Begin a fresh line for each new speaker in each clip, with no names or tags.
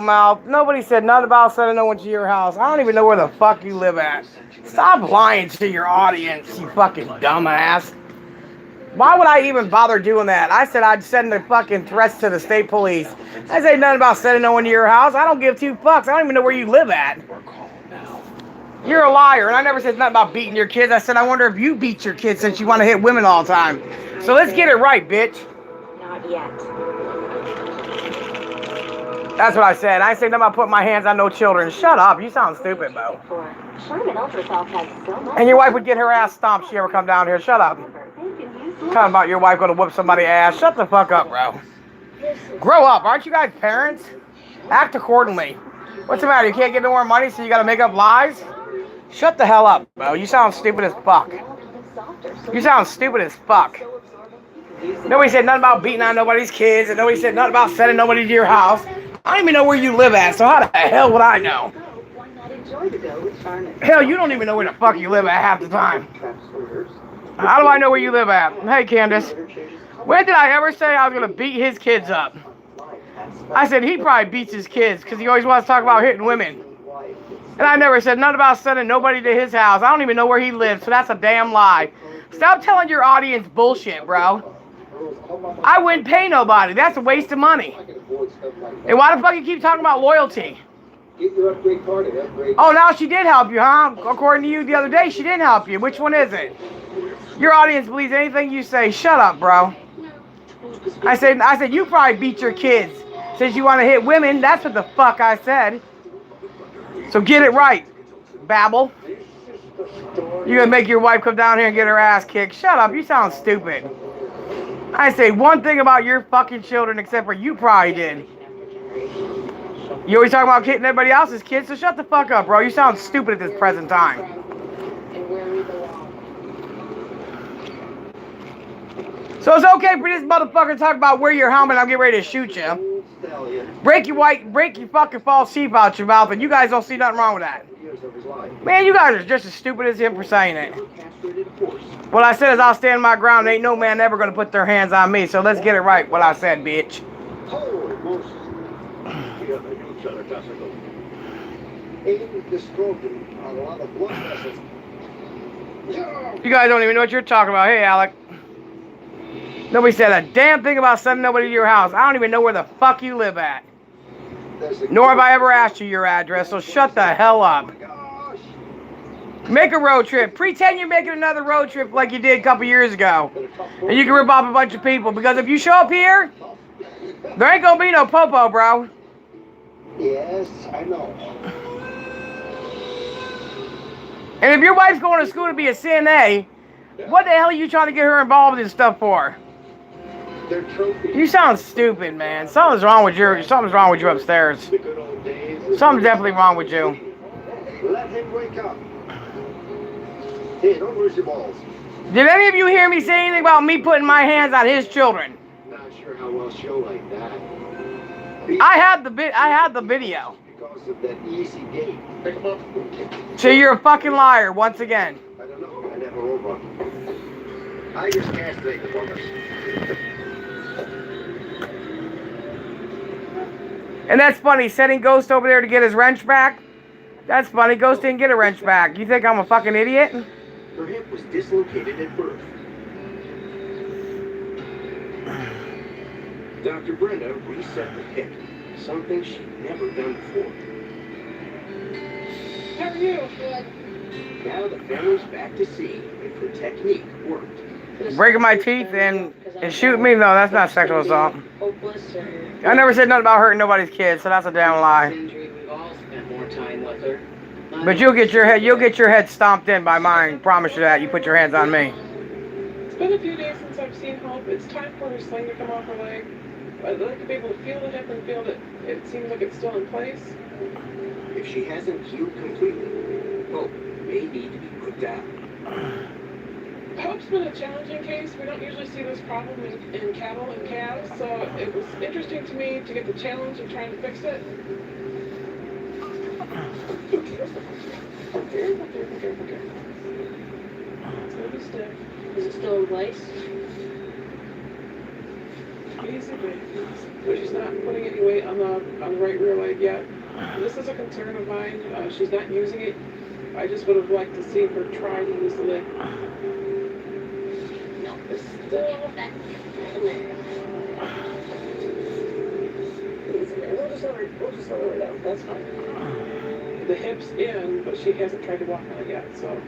mouth. Nobody said nothing about sending no one to your house. I don't even know where the fuck you live at. Stop lying to your audience, you fucking dumbass. Why would I even bother doing that? I said I'd send the fucking threats to the state police. I say nothing about sending no one to your house. I don't give 2 fucks. I don't even know where you live at. You're a liar, and I never said nothing about beating your kids. I said I wonder if you beat your kids since you want to hit women all the time. So let's get it right, bitch.
Not yet.
That's what I said. I ain't saying nothing about putting my hands on no children. Shut up. You sound stupid, Bo. And your wife would get her ass stomped if she ever come down here. Shut up. Talking about your wife going to whoop somebody's ass. Shut the fuck up, bro. Grow up. Aren't you guys parents? Act accordingly. What's the matter? You can't get no more money, so you got to make up lies? Shut the hell up, bro. You sound stupid as fuck. You sound stupid as fuck. Nobody said nothing about beating on nobody's kids, and nobody said nothing about sending nobody to your house. I don't even know where you live at, so how the hell would I know? Hell, you don't even know where the fuck you live at half the time. How do I know where you live at? Hey, Candace. When did I ever say I was going to beat his kids up? I said he probably beats his kids because he always wants to talk about hitting women. And I never said nothing about sending nobody to his house. I don't even know where he lives, so that's a damn lie. Stop telling your audience bullshit, bro. I wouldn't pay nobody. That's a waste of money. And why the fuck you keep talking about loyalty? Oh, now she did help you, huh? According to you the other day, she didn't help you. Which one is it? Your audience believes anything you say. Shut up, bro. I said you probably beat your kids since you want to hit women. That's what the fuck I said. So get it right, Babble. You're going to make your wife come down here and get her ass kicked. Shut up. You sound stupid. I say one thing about your fucking children except for you probably did. You always talking about hitting everybody else's kids, so shut the fuck up, bro. You sound stupid at this present time. So it's okay for this motherfucker to talk about where your helmet. I'm getting ready to shoot you. Break your fucking false teeth out your mouth, and you guys don't see nothing wrong with that. Man, you guys are just as stupid as him for saying it. What I said is I'll stand my ground. Ain't no man ever gonna put their hands on me. So let's get it right. What I said, bitch. You guys don't even know what you're talking about. Hey, Alec. Nobody said a damn thing about sending nobody to your house. I don't even know where the fuck you live at. Nor have I ever asked you your address, so shut the hell up. Make a road trip. Pretend you're making another road trip like you did a couple years ago. And you can rip off a bunch of people. Because if you show up here, there ain't gonna be no popo, bro.
Yes, I know.
And if your wife's going to school to be a CNA, what the hell are you trying to get her involved in stuff for? You sound stupid, man. Something's wrong with you upstairs. Something's definitely wrong with you.
Let him wake up. Hey, don't lose your balls.
Did any of you hear me say anything about me putting my hands on his children?
Not sure how well show like that.
I had the video.
Because of that easy gate. Pick him up.
So you're a fucking liar once again.
I don't know. I never over. I just can't take it from us.
And that's funny, sending Ghost over there to get his wrench back. That's funny. Ghost didn't get a wrench back. You think I'm a fucking idiot?
Her hip was dislocated at birth. Dr. Brenda reset the hip, something she'd never done before.
How are you? Good.
Now the family's back to see if her technique worked.
Breaking my teeth and shooting me? No, that's not sexual assault. I never said nothing about hurting nobody's kids, so that's a damn lie. But you'll get your head stomped in by mine. Promise you that. You put your hands on me.
It's been a few days since I've seen Hope. It's time for her sling to come off her leg. I'd like to be able to feel the hip and feel that it seems like it's still in place.
If she hasn't healed completely, Hope may need to be put down.
Hope's been a challenging case. We don't usually see this problem in cattle and calves, so it was interesting to me to get the challenge of trying to fix it. Okay. It's gonna be stiff.
Is it still in place?
Yeah, easy babies, but she's not putting any weight on the right rear leg yet. And this is a concern of mine. She's not using it. I just would have liked to see her try to use the leg. No, it's still. We'll just let her down. That's fine. The hip's in, but she hasn't tried to walk on it yet, so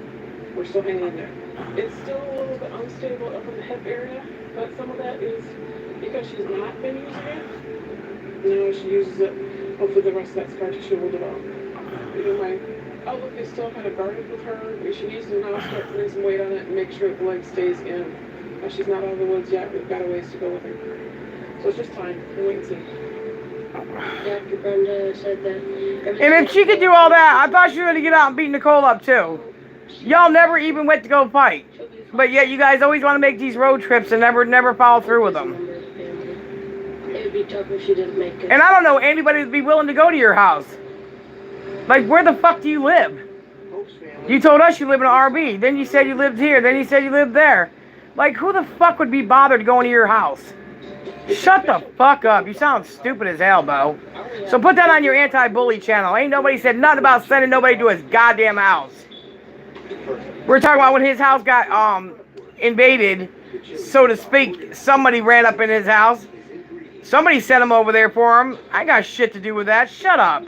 we're still hanging in there. It's still a little bit unstable up in the hip area, but some of that is because she's not been using it. Now she uses it. Hopefully the rest of that scar tissue will develop. You know, my outlook is still kind of guarded with her. She needs to now start putting some weight on it and make sure that the leg stays in. She's not out of the woods yet. We've got a ways to go with her. So it's just time. We'll wait and see.
Dr. Brenda said that.
And if she could do all that, I thought she was going to get out and beat Nicole up too. Y'all never even went to go fight. But yet you guys always want to make these road trips and never follow through with them.
It would be tough if she didn't make it.
And I don't know anybody that'd be willing to go to your house. Like, where the fuck do you live? You told us you live in an RV. Then you said you lived here. Then you said you lived there. Like, who the fuck would be bothered going to your house? Shut the fuck up. You sound stupid as hell, Bo. So put that on your anti-bully channel. Ain't nobody said nothing about sending nobody to his goddamn house. We're talking about when his house got invaded, so to speak. Somebody ran up in his house. Somebody sent him over there for him. I got shit to do with that. Shut up.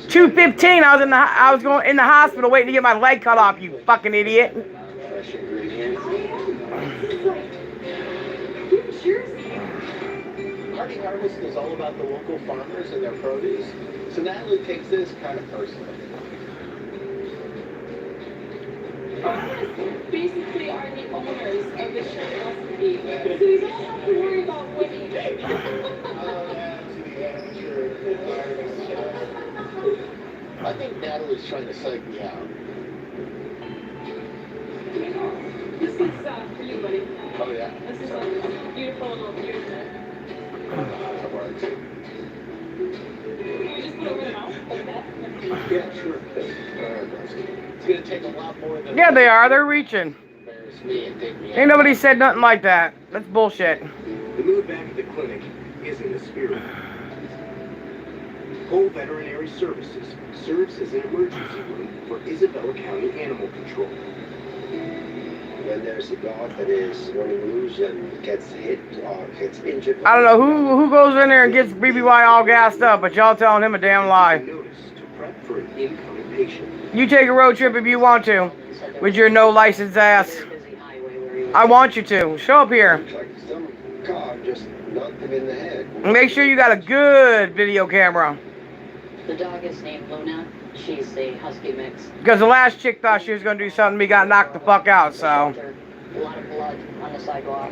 2:15. I was going in the hospital waiting to get my leg cut off. You fucking idiot.
Party Harvest is all about the local farmers and their produce, so Natalie takes this kind of personally.
Farmers basically are the owners of the shirt recipe, so you don't have to worry about winning.
I think Natalie's trying to psych me out.
This is for you, buddy.
Oh yeah?
This is a beautiful little beautiful.
That works.
Can we just put over the mouth like that?
Yeah, sure. It's gonna take a lot more than.
Yeah, they are. They're reaching.
Embarrass me and take me
Ain't nobody said nothing like that. That's bullshit.
The mood back at the clinic is in the spirit. Whole Veterinary Services serves as an emergency room for Isabella County Animal Control.
When there's a dog that is running loose and gets hit or gets injured.
I don't know who goes in there and gets BBY all gassed up, but y'all telling him a damn lie.
Notice to prep for an incoming patient.
You take a road trip if you want to, with your no license ass. I want you to. Show up here.
Looks like some car just knocked him in the head.
Make sure you got a good video camera.
The dog is named Luna. She's a husky mix.
Because the last chick thought she was going to do something, we got knocked the fuck out, so.
A lot of blood on the sidewalk.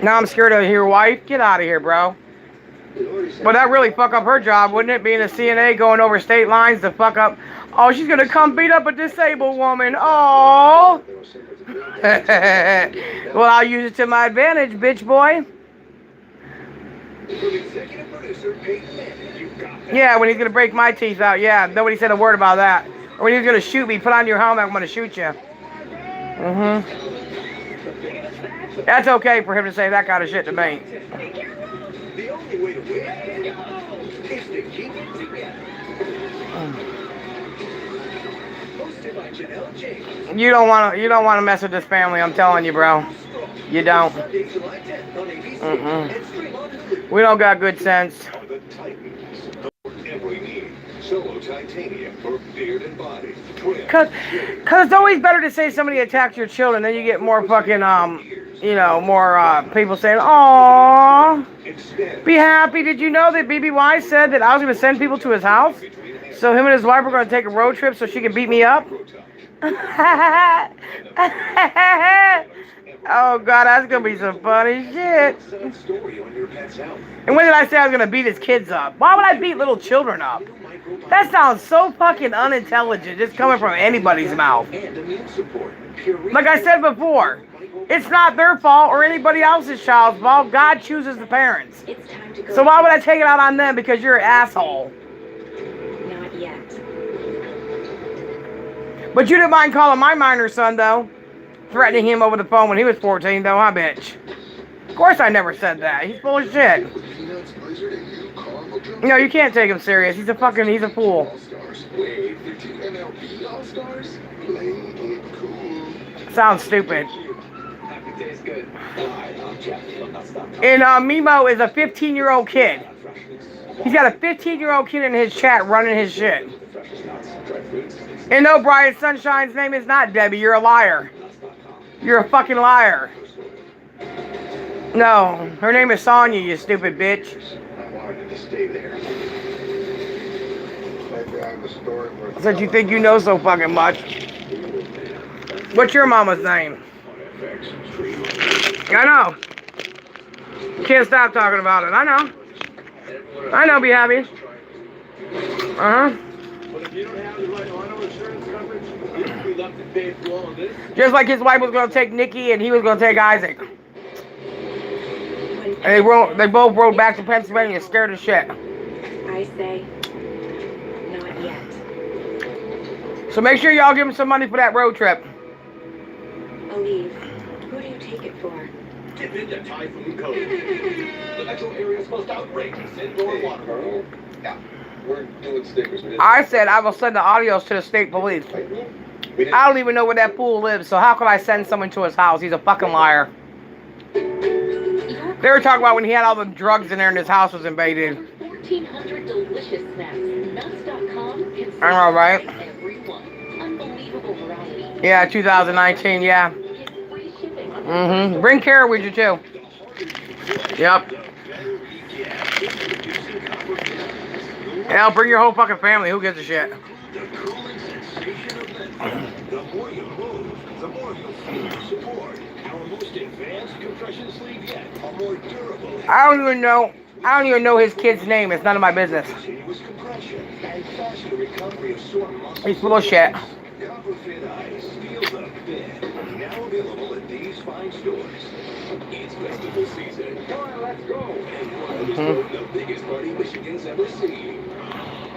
Now I'm scared of your wife. Get out of here, bro. But that really fuck up her job, wouldn't it? Being a CNA going over state lines to fuck up. Oh, she's going to come beat up a disabled woman. Oh. Well, I'll use it to my advantage, bitch boy.
From executive producer Peyton Manning, you got that.
Yeah, when he's going to break my teeth out. Yeah, nobody said a word about that. Or when he's going to shoot me, put on your helmet, I'm going to shoot you. Mm-hmm. That's okay for him to say that kind of shit to me.
The only way to win is to keep it together. Hosted by Janelle James.
You don't want to mess with this family, I'm telling you, bro. You don't.
Sunday, July 10th on ABC.
Mm-mm.
And stream on Hulu.
We don't got good sense.
The Titans. Every need. Solo titanium for beard and body. Twin.
Cause it's always better to say somebody attacked your children, then you get more fucking more people saying, "Aww,
Instead,
be happy." Did you know that BBY said that I was going to send people to his house, so him and his wife were going to take a road trip so she could beat me up? Oh God, that's going to be some funny shit.
Sad story on your pet's health.
And when did I say I was going to beat his kids up? Why would I beat little children up? That sounds so fucking unintelligent, just coming from anybody's mouth.
And immune support. Pure
Like I said before, it's not their fault or anybody else's child's fault. God chooses the parents.
It's time to go.
So why would I take it out on them because you're an asshole?
Not yet.
But you didn't mind calling my minor son, though. Threatening him over the phone when he was 14, though, huh, bitch? Of course I never said that. He's full of shit.
Peanuts, Blizzard, and you, Carl Jones.
No, you can't take him serious. He's a fool.
All-Stars. Wait, the two MLB All-Stars? Playing it cool.
Sounds stupid.
Happy days good. Hi, I'm Jeff from Stop.lying.
And Mimo is a 15-year-old kid. He's got a 15-year-old kid in his chat running his shit. And no, Brian Sunshine's name is not Debbie. You're a liar. You're a fucking liar. No, her name is Sonya, you stupid bitch.
I wanted to stay there. Maybe I have a story worth
Since you think you know so fucking much. What's your mama's name? I know. You can't stop talking about it. I know. I know, be happy. Uh-huh.
But if you don't have the right auto insurance coverage, you'll be left to pay for all of this.
Just like his wife was going to take Nikki and he was going to take Isaac. And they both rode back to Pennsylvania scared as shit.
I say, not yet.
So make sure y'all give him some money for that road trip.
Aleve, who do you take it for?
Dip into Typhoon Cove. The metro area's most outrageous indoor water.
Yeah, we're doing stickers.
I said I will send the audios to the state police. I don't even know where that fool lives, so how could I send someone to his house? He's a fucking liar. They were talking about when he had all the drugs in there and his house was invaded.
1,400 delicious snacks. Nuts.com can
I know, right?
everyone. Unbelievable variety.
Yeah, 2019, yeah.
Get free shipping on
Mm-hmm. Bring Kara with you, too. Yep. Yeah, bring your whole fucking family. Who gives a shit?
The cooling sensation of Lenford. The more you move, the more you'll feel the support. Our most advanced compression sleeve yet. A more durable.
I don't even know his kid's name. It's none of my business.
Continuous compression and faster recovery of sore muscles.
He's full of shit.
Copper Fit Ice. Feel the fit. Now available at these fine stores. It's festival season. Come on, let's go. And Wild is throwing the biggest party Michigan's ever seen.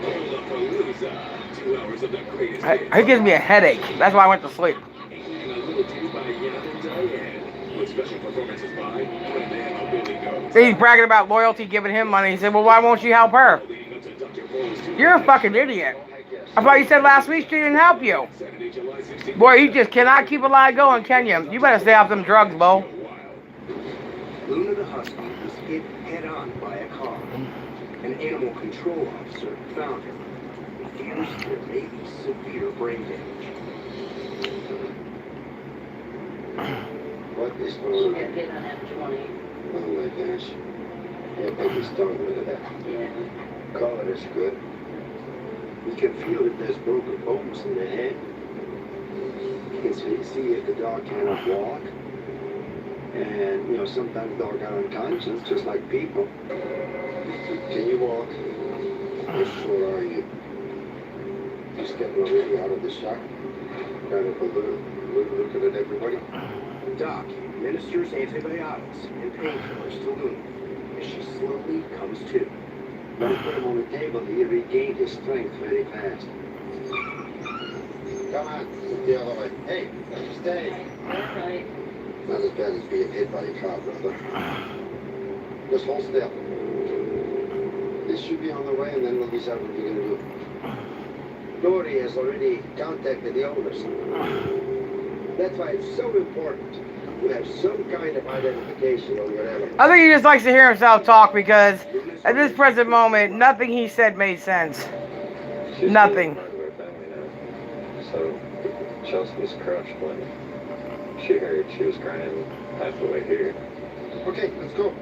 Lollapalooza. 2 hours of the greatest hits.
He gives me a headache. That's why I went to sleep.
Including a little tune by Yan and Diane. With special performances by When Man Billy Goes.
He's bragging about loyalty, giving him money. He said, well, why won't you help her?
Leading up to Dr. Paul's
You're a fucking idiot. I thought you said last week she didn't help you.
Saturday, July 16th.
Boy, you just cannot keep a lie going, can you? You better stay off them drugs, Bo.
Luna the husky was hit head-on by a car. An animal control officer found him. He fears there may be severe brain damage.
What is
She'll
going
get
on?
hit on F20.
Oh my gosh. Yeah, baby's tongue, look at that.
Yeah.
Color is good. You can feel if there's broken bones in the head. You can see if the dog cannot walk. And, you know, sometimes dogs are unconscious, just like people. Can you walk? How short are you? Just getting already out of the shock. Kind of a little looking at everybody.
Doc administers antibiotics and painkillers to Luna as she slowly comes to.
When you put him on the table, he regained his strength very fast. Come on, look the other way. Hey, stay.
That's right.
Not as bad as being hit by a car, brother. Just hold still. This should be on the way, and then we'll decide what we're going to do. Dory has already contacted the owners. That's why it's so important to have some kind of identification or whatever.
I think he just likes to hear himself talk because at this present moment, nothing he said made sense. Nothing.
So, Chelsea's crushed when she heard she was crying half the way here.
Okay, let's go.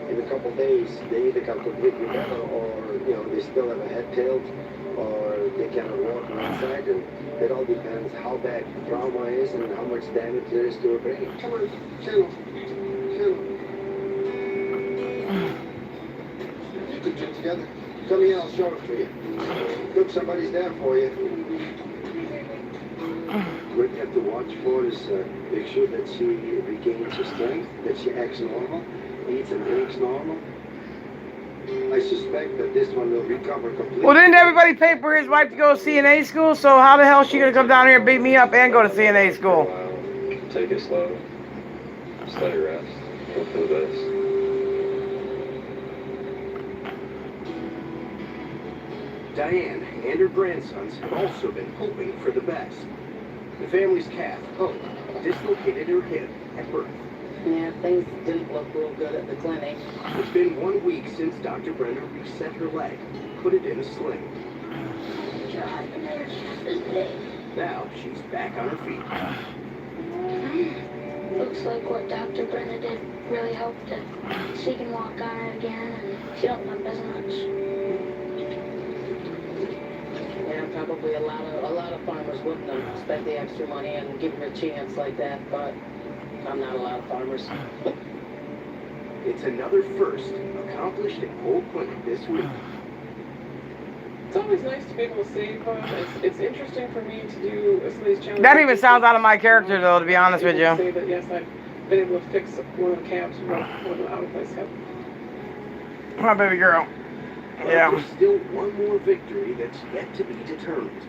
In a couple of days, they either come completely better or, you know, they still have a head tilt or they cannot walk on the side. And it all depends how bad the trauma is and how much damage there is to her brain. Come on, channel. You could get together. Come here, I'll show it to you. Look, somebody's there for you. What you have to watch for is make sure that she regains her strength, that she acts normal, eats and drinks normal. I suspect that this one will recover completely.
Well, didn't everybody pay for his wife to go to CNA school? So how the hell is she going to come down here and beat me up and go to CNA school?
Take it slow. Just let her rest. hoping for the best.
Diane and her grandsons have also been hoping for the best. The family's calf, Hope, dislocated her hip at birth.
Yeah, things didn't look real good at the clinic.
It's been 1 week since Dr. Brenda reset her leg, put it in a sling. Now she's back on her feet.
Looks like what Dr. Brenda did really helped her. She can walk on it again and she don't limp as much.
Yeah, probably a lot of farmers wouldn't have spent the extra money and given her a chance like that, but I'm not a lot of farmers.
It's another first accomplished at Old Clinic this week.
It's always nice to be able to save her. It's interesting for me to do some of these challenges.
That even sounds out of my character, though, to be honest with you.
Say that, yes, I've been able to fix one of the cabs from one of the out-of-place cabs.
My baby girl.
But
Yeah.
there's still one more victory that's yet to be determined.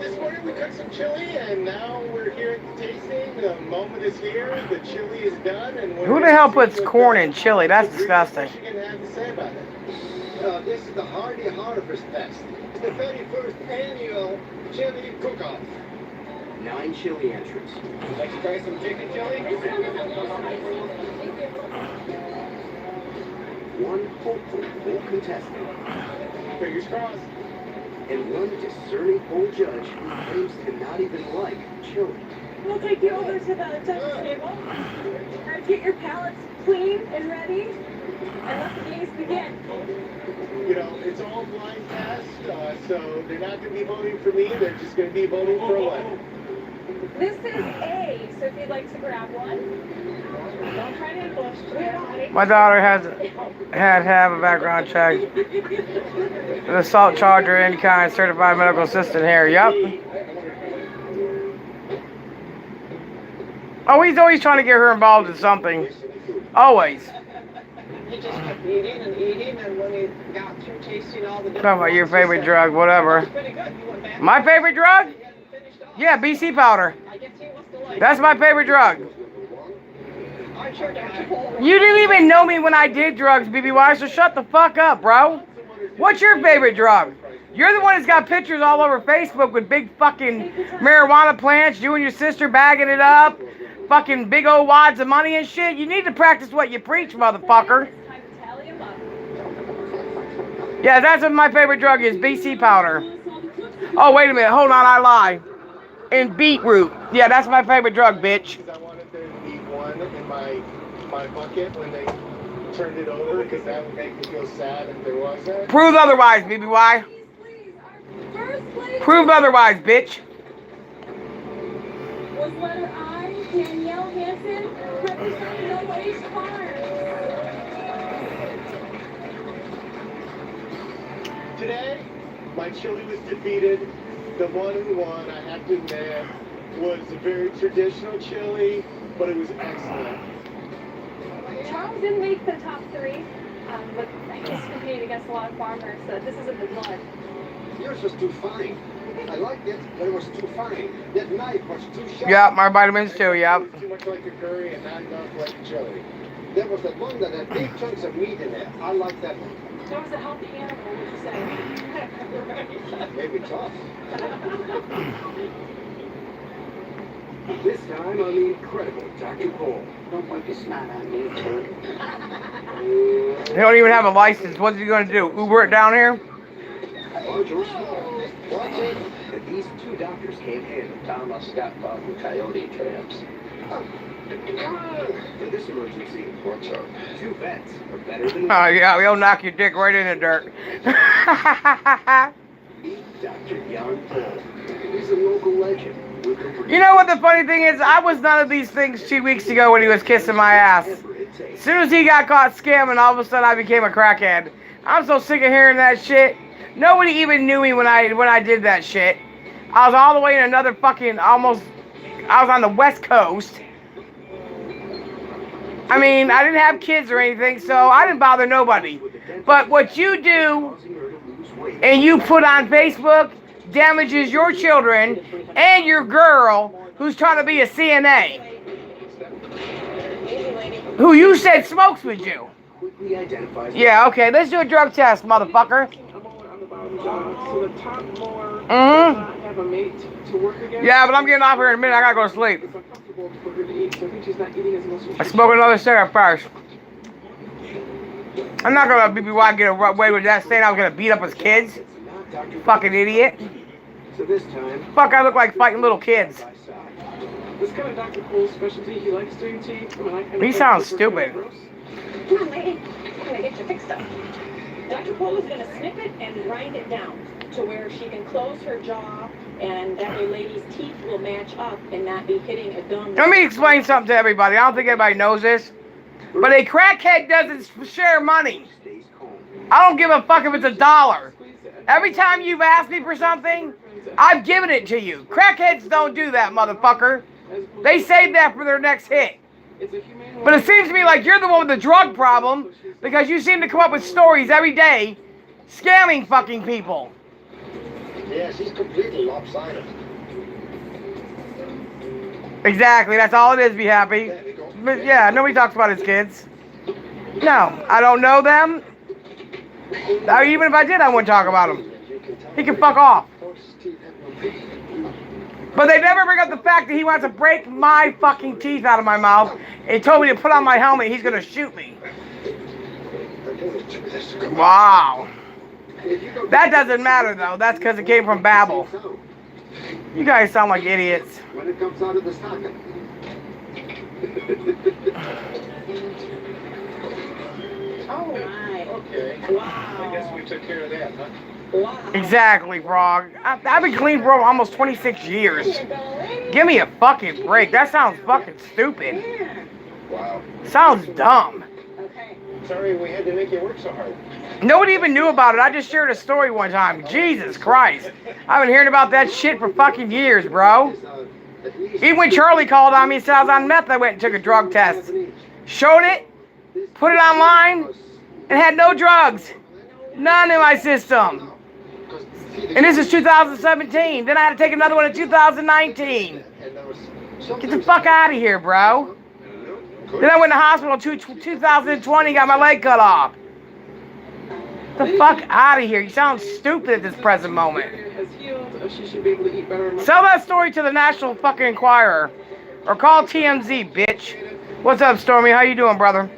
This morning we cooked some chili, and now we're here at the tasting. The moment is here. The chili is done, and
Who the hell puts corn in chili? That's disgusting.
Michigan has to say about it. This is the Hardy Harvest Fest. It's the 31st annual chili cook-off.
9 chili entrants.
Like to try some chicken chili?
One hopeful full contestant.
Fingers crossed.
And one discerning full judge who claims to not even like chili.
We'll take you over to the judge's table. Get your palates clean and ready. And let the games begin.
You know, it's all blind test, so they're not going to be voting for me. They're just going to be voting for one.
This is A, so if you'd like to grab one. Don't try to English.
My daughter had to have a background check. An assault charge or any kind, certified medical assistant here. Yep. Oh, he's always trying to get her involved in something. Always.
He just kept eating, and when he got through tasting all the different
Talk about your favorite drug, whatever.
pretty good. You went back.
My favorite drug? Yeah, BC powder.
I guess he wants to like.
That's my favorite drug.
I'm sure Dr. Cole.
You didn't even know me when I did drugs, BBY, so shut the fuck up, bro. What's your favorite drug? You're the one that's got pictures all over Facebook with big fucking marijuana plants, you and your sister bagging it up, fucking big old wads of money and shit. You need to practice what you preach, motherfucker. Yeah, that's what my favorite drug is, BC powder. Oh, wait a minute, hold on, I lie. And beetroot. Yeah, that's my favorite drug, bitch.
I wanted there to be one in my bucket when they turned it over, because that would make me feel sad if there wasn't.
Prove otherwise, BBY. Prove otherwise, bitch.
Was letter I, Danielle Hansen, representing the Waste Farm.
Today, my chili was defeated. The one who won, I have to admit, was a very traditional chili, but it was excellent.
Charles didn't make the top 3, but he's competing against a lot of farmers, so this is a good one.
Yours was too fine. I liked it, but it was too fine. That knife was too sharp.
Yep, my vitamins too, yep.
It was too much like a curry and not enough like a chili. There was that one that had big chunks of meat in it. I like that one.
That was a healthy animal, would you say?
Maybe tough.
This time on the incredible Dr. Cole.
Don't wipe your snot on me, turd.
They don't even have a license. What's he gonna do? Uber it down here?
Large or small, watch it. That these 2 doctors can't handle.
Thomas got caught in coyote traps.
For this emergency,
What's up?
2 vets are better than
Oh yeah, he'll knock your dick right in the dirt.
Dr. Jan Cole. He's a local legend.
You know what the funny thing is? I was none of these things 2 weeks ago when he was kissing my ass. As soon as he got caught scamming, all of a sudden I became a crackhead. I'm so sick of hearing that shit. Nobody even knew me when I did that shit. I was all the way in another fucking I was on the West Coast. I mean, I didn't have kids or anything, so I didn't bother nobody. But what you do and you put on Facebook, damages your children and your girl who's trying to be a CNA, who you said smokes with you.
Quickly identifies.
Yeah, okay, let's do a drug test, motherfucker.
On the bottom jaw, so the top molar does
Mm-hmm.
not have a mate to work against.
Yeah, but I'm getting off here in a minute. I gotta go to sleep.
It's uncomfortable for her to eat, so I think she's not eating as much as
I smoke another cigarette first. I'm not gonna BBY get away with that saying I was gonna beat up his kids. Fucking idiot.
So this time,
Fuck, I look like fighting little kids.
by side.
This kind of Dr. Cole's specialty. He likes doing teeth. I mean, I kind of
He
like
sounds
it for
stupid.
gross.
Come on, lady. I'm gonna get you fixed up. Dr. Cole is gonna snip it and grind it down to where she can close her jaw, and that way lady's teeth will match up and not be hitting a gum.
Let me explain something to everybody. I don't think everybody knows this. But a crackhead doesn't share money.
Stays calm.
I don't give a fuck if it's $1. Every time you've asked me for something, I've given it to you. Crackheads don't do that, motherfucker. They save that for their next hit.
It's a humane
But it seems to me like you're the one with the drug problem because you seem to come up with stories every day scamming fucking people.
Yeah, she's completely lopsided.
Exactly, that's all it is, be happy.
There we go.
But yeah, nobody talks about his kids. No, I don't know them. Now, even if I did, I wouldn't talk about him. He can fuck off. But they never bring up the fact that he wants to break my fucking teeth out of my mouth. And he told me to put on my helmet. He's gonna shoot me. Wow. That doesn't matter though. That's because it came from Babble. You guys sound like idiots.
When it comes out of the socket.
Oh my.
Okay.
Wow.
I guess we took care of that, huh?
Wow.
Exactly, Frog. I've been clean for almost 26 years.
Here you go, lady.
Give me a fucking break. That sounds fucking stupid.
Yeah.
Wow.
Sounds dumb.
Okay.
Sorry we had to make you work so hard.
Nobody even knew about it. I just shared a story one time. Jesus Christ. I've been hearing about that shit for fucking years, bro. Even when Charlie called on me and said I was on meth, I went and took a drug test. Showed it, put it online, and had no drugs. None in my system. And this is 2017. Then I had to take another one in 2019. Get the fuck out of here, bro. Then I went to hospital in 2020, got my leg cut off. Get the fuck out of here. You sound stupid at this present moment.
has healed. She should be able to eat better.
Sell that story to the National fucking Enquirer. Or call TMZ, bitch. What's up, Stormy? How you doing, brother?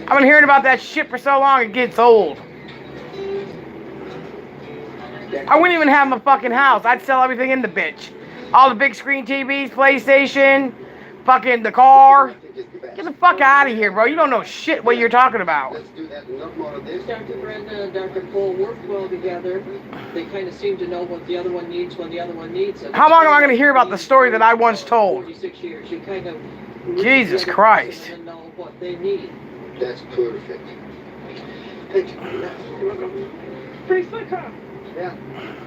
I've been hearing about that shit for so long, it gets old. I wouldn't even have my fucking house. I'd sell everything in the bitch. All the big screen TVs, PlayStation, fucking the car. Get the fuck out of here, bro. You don't know shit what you're talking about.
Let's do that and not more of this.
Dr. Brenda and Dr. Cole work well together. They kind of seem to know what the other one needs when the other one needs it.
How long am I going to hear about the story that I once told?
46 years. You kind of
Jesus Christ.
and know what they need.
That's perfect. Thank you.
You're welcome. Pretty slick, huh?
Yeah.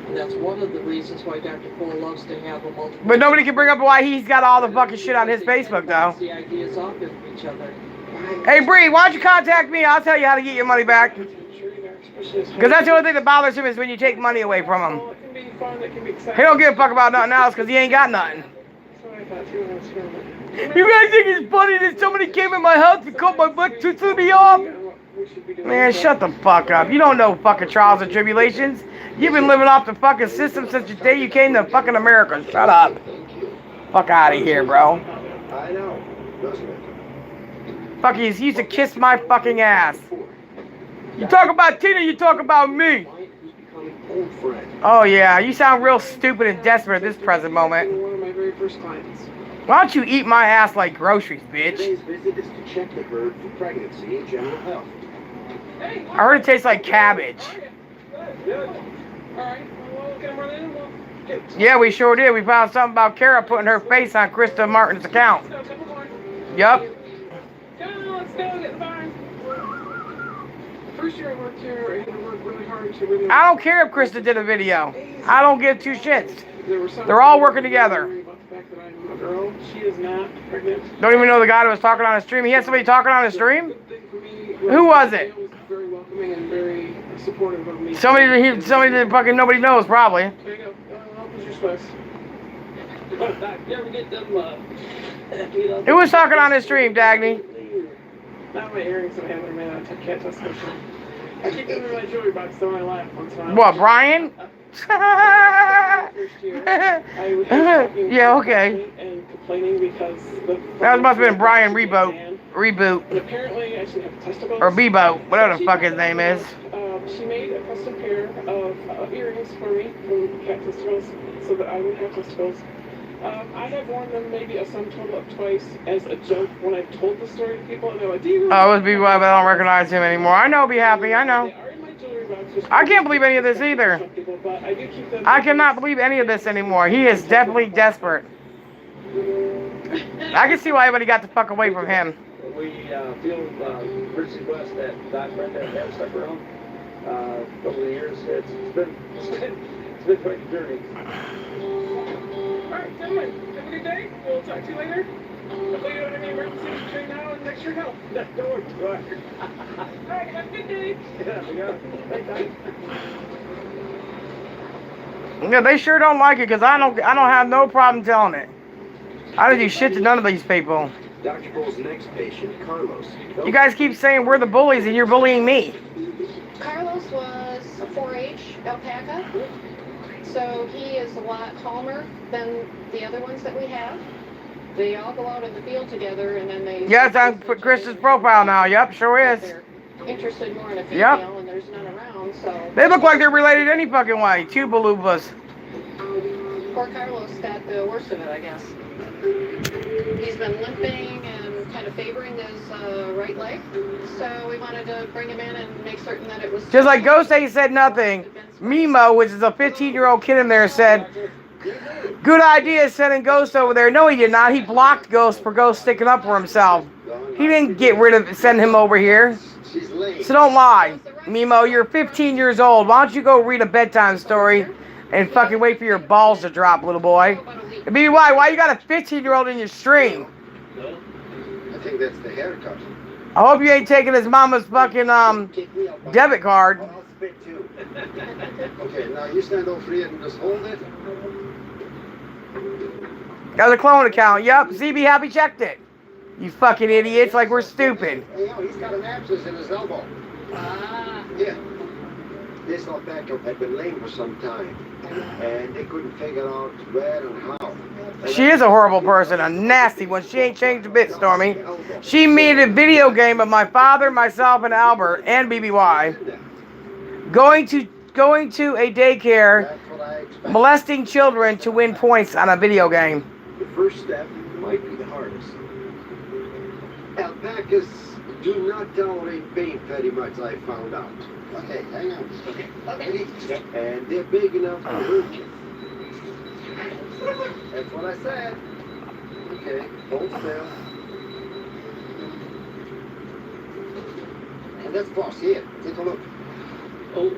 And that's one of the reasons why Dr. Cole loves to have a multiple.
But nobody can bring up why he's got all the fucking shit on his Facebook, though.
The ideas off of each other.
Hey, Bree, why don't you contact me? I'll tell you how to get your money back. Because that's the only thing that bothers him is when you take money away from him.
Oh, it can be fun, it can be exciting.
He don't give a fuck about nothing else because he ain't got nothing.
That's what I thought too when I was filming.
You guys think it's funny that somebody came in my house and cut my butt to threw me off? Man, shut the fuck up. You don't know fucking trials and tribulations. You've been living off the fucking system since the day you came to fucking America. Shut up. Fuck out of here, bro.
I know. Doesn't it?
Fuck, he used to kiss my fucking ass. You talk about Tina, you talk about me.
Who's becoming old friend.
Oh yeah, you sound real stupid and desperate at this present moment.
One of my very first clients.
Why don't you eat my ass like groceries, bitch?
Today's visit is to check the herd for pregnancy and general health.
I heard it tastes like cabbage.
Good. Alright, well, we'll get more than we'll get.
Yeah, we sure did. We found something about Kara putting her face on Krista Martin's account.
Let's go, couple more.
Yup.
Come on, let's go, get the barn. First year I worked here, I had to work really hard to really...
I don't care if Krista did a video. I don't give two shits.
There were some
They're all working together.
about the fact that I'm a girl. She is not pregnant.
Don't even know the guy that was talking on his stream. He had somebody talking on his stream?
Good thing for me
Who was it?
Dale was very welcoming and very supportive of me.
Somebody that fucking nobody knows, probably.
There you go. I'll put your spice. You ever get them,
Who was talking on this stream, Dagny?
Not my earrings that I have in my cat test station. I keep them in my jewelry box, so I laugh once in a while.
What, Brian?
First year, I was talking
Yeah, okay.
and complaining because the
That must have been Brian Reboot.
And apparently, I should have testicles.
Or Bebo, whatever the fuck his name is.
She made a custom pair of earrings for me from cat testicles, so that I would have testicles. I have worn them maybe a sum total of twice as a joke when I've told the story to people, and they're like, "Do you?"
Oh, it was Bebo, but I don't recognize him anymore. I know, be happy, I know.
They are in my jewelry box.
I can't believe any of this either.
Some people, but I do keep them.
I cannot believe any of this anymore. He is definitely desperate. I can see why everybody got the fuck away from him.
We feel pretty blessed that Doc Brent has stuck around over the years. It's been quite a journey.
Alright, gentlemen, have a good day. We'll talk to you later. Hopefully you don't have any emergencies between now and next year help.
Don't worry.
Alright, have a good day.
Yeah, we got it. Thanks, Doc.
Yeah, they sure don't like it because I don't have no problem telling it. I don't do shit to none of these people.
Dr. Bull's next patient, Carlos.
You guys keep saying we're the bullies and you're bullying me.
Carlos was a 4-H alpaca, so he is a lot calmer than the other ones that we have. They all go out in the field together and then they...
Yes, I put Chris's profile now. Yep, sure is.
They're interested more in a female and there's none around, so...
They look like they're related any fucking way. Two balubas.
Poor Carlos got the worst of it, I guess. He's been limping and kind of favoring his right leg, so we wanted to bring him in and make certain that it was...
Just like Ghost ain't said nothing. Mimo, which is a 15-year-old kid in there, said, "Good idea sending Ghost over there." No, he did not. He blocked Ghost for Ghost sticking up for himself. He didn't get rid of send him over here. So don't lie. Mimo, you're 15 years old. Why don't you go read a bedtime story and fucking wait for your balls to drop, little boy? And BB, why you got a 15-year-old in your stream?
I think that's the haircut.
I hope you ain't taking his mama's fucking debit card.
I'll spit too. Okay, now you stand over here and just hold it.
Got a clone account. Yep, ZB Happy checked it. You fucking idiots, like we're stupid.
Hey, yo, he's got an abscess in his elbow. Yeah. This alpaca had been lame for some time, and they couldn't figure out where and how.
She is a horrible person, a nasty one. She ain't changed a bit, Stormy. She made a video game of my father, myself, and Albert, and BBY going to a daycare, molesting children to win points on a video game.
The first step might be the hardest.
Alpacas do not tolerate pain very much, I found out. Okay, hang on. Okay. And they're big enough to hurt you. That's what I said. Okay, hold still. And that's boss here. Take a look.
Oh.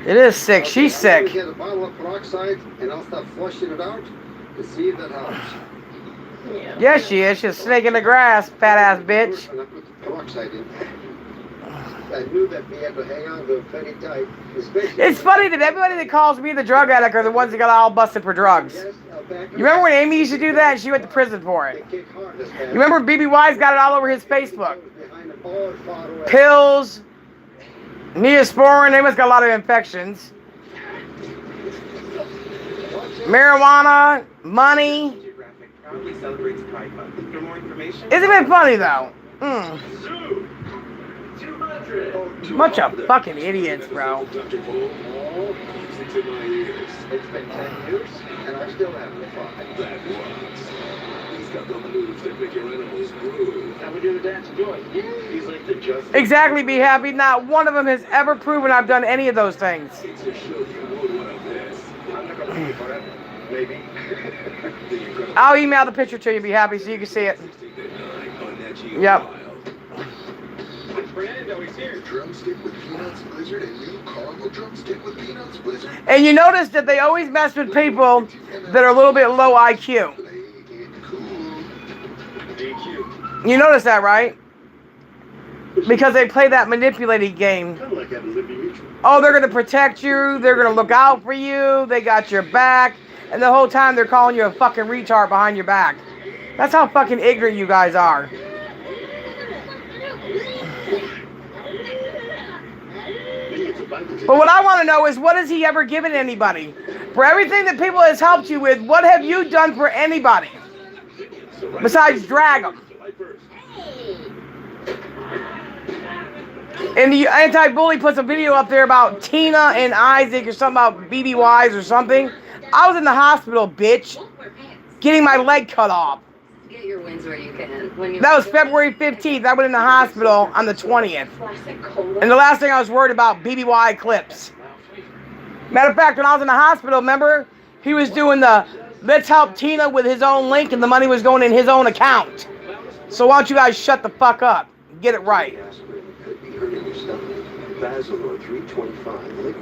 It is sick. She's sick.
Let me get a bottle of peroxide, and I'll start flushing it out to see if that helps.
Yes, she is. She's a snake in the grass, fat ass bitch.
And I put the peroxide in. I knew that we had to hang on to it very tight.
It's funny that everybody that calls me the drug addict are the ones that got all busted for drugs. You remember when Amy used to do that? She went to prison for it. You remember BBY's got it all over his Facebook? Pills, Neosporin, they must got a lot of infections. Marijuana, money. Isn't it funny though? Bunch of fucking idiots, bro.
It's been 10 years, and I still haven't fought.
That was. He's got the moves that make your animals groove.
How we do the dance of joy? He's like the just.
Exactly, be happy. Not one of them has ever proven I've done any of those things.
It's a show you won't want to miss.
I'm not going to be forever. Maybe.
I'll email the picture to you, be happy, so you can see it. Yep.
Fernando is here. Drumstick with peanuts, blizzard, and new caramel drumstick with peanuts, blizzard.
And you notice that they always mess with people that are a little bit low IQ. You notice that, right? Because they play that manipulating game.
Kind of like having Liberty Mutual.
Oh, they're going to protect you. They're going to look out for you. They got your back. And the whole time they're calling you a fucking retard behind your back. That's how fucking ignorant you guys are. But what I want to know is, what has he ever given anybody? For everything that people has helped you with, what have you done for anybody? Besides drag them. And the anti-bully puts a video up there about Tina and Isaac or something about BBYs or something. I was in the hospital, bitch, getting my leg cut off.
Get your wins where you can.
That was February 15th. I went in the hospital on the 20th. And the last thing I was worried about, BBY clips. Matter of fact, when I was in the hospital, remember? He was doing the Let's Help Tina with his own link, and the money was going in his own account. So why don't you guys shut the fuck up? Get it right.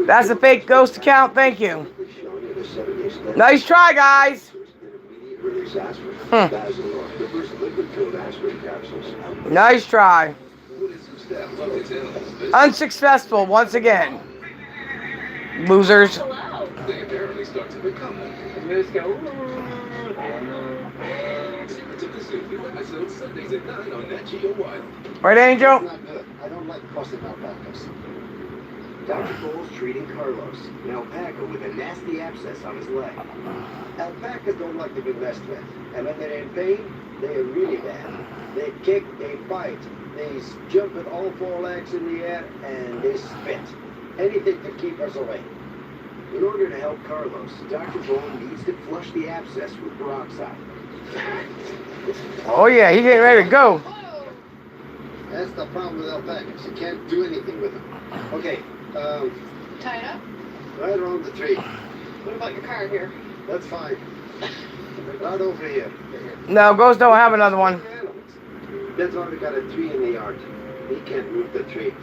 That's a fake ghost account. Thank you. Nice try, guys. Nice try. Unsuccessful once again. Losers.
They apparently start to become
Moose go,
to listen new episodes Sundays at 9 on Nat Geo Wild.
Right, Angel?
Not good. I don't like crossing alpacas. Dr. Cole's treating Carlos, an alpaca with a nasty abscess on his leg. Alpacas don't like to be messed with, and when they're in pain, they are really bad. They kick, they bite, they jump with all four legs in the air, and they spit. Anything to keep us away. In order to help Carlos, Dr. Cole needs to flush the abscess with peroxide.
Oh yeah, he's getting ready to go.
That's the problem with alpacas. You can't do anything with them. Okay,
Tie it up?
right around the tree.
What about your car here?
That's fine. Right over here.
No, ghosts don't have another one.
That's why we got a tree in the yard. He can't move the tree.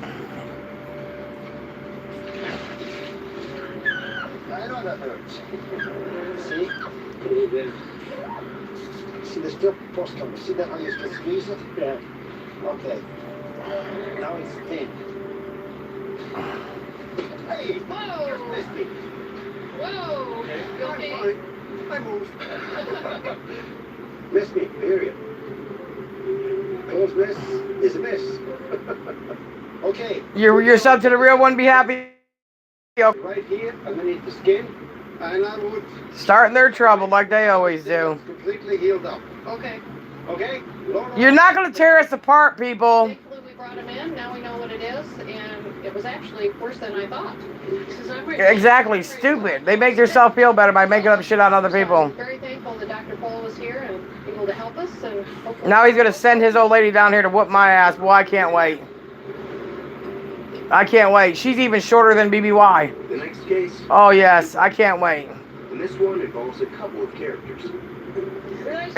I know that hurts. See? See, there's still pus coming. See that how you can squeeze it?
Yeah.
Okay. Now it's thin. Hey!
Whoa!
You missed me.
Whoa! You
I'm
okay?
fine. I moved. Miss me, period. Close miss is a miss. Okay.
You're sub to the real one. Be happy.
Right here, underneath the skin, and I would
Starting their trouble like they always do.
completely healed up.
Okay.
Okay?
You're not going to tear us apart, people.
Thankfully, we brought him in. Now we know what it is, and it was actually worse than I thought. He says, I'm ready.
Exactly. Stupid. They make themselves feel better by making up shit on other
So
people.
I'm very thankful that Dr. Cole was here and able to help us, and hopefully
Now he's going to send his old lady down here to whoop my ass. Boy, I can't wait. I can't wait. She's even shorter than BBY.
The next case,
Oh, yes. I can't wait.
and this one involves a couple of characters.